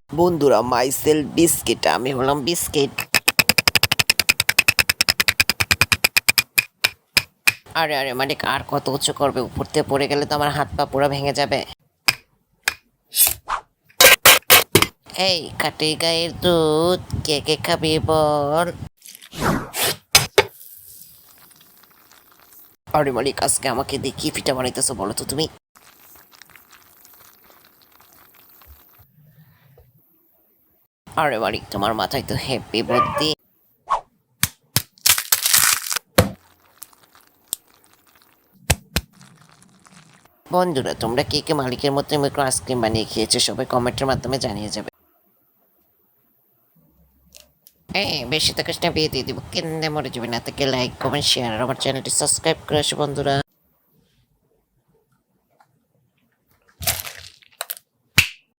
বন্ধুরা, micellar biscuit, আমি হলাম বিস্কিট। আরে আরে মালিক, আর কত উঁচু করবে? উপর থেকে পড়ে গেলে তো আমার হাত পা পুরো ভেঙে যাবে। এই খাটি গায়ের দুধ কে কে খাবি বল? আরে মালিক, আজকে আমাকে দিয়ে কি পিঠা বানাইতেছো বলো তো তুমি? আরে মালিক, তোমার মাথায় তো হেব্বি বুদ্ধি। বন্ধুরা, তোমরা কে কে মালিকের মতো মিক্রো আইসক্রিম বানিয়ে খেয়েছো সবাই কমেন্টের মাধ্যমে জানিয়ে যাবে। বেশি থাকাস না, বিয়ে দিয়ে দিব, কেন্দে মরে যাবে না। থেকে লাইক কমেন্ট শেয়ার আর আমার চ্যানেলটি সাবস্ক্রাইব করে আসো বন্ধুরা।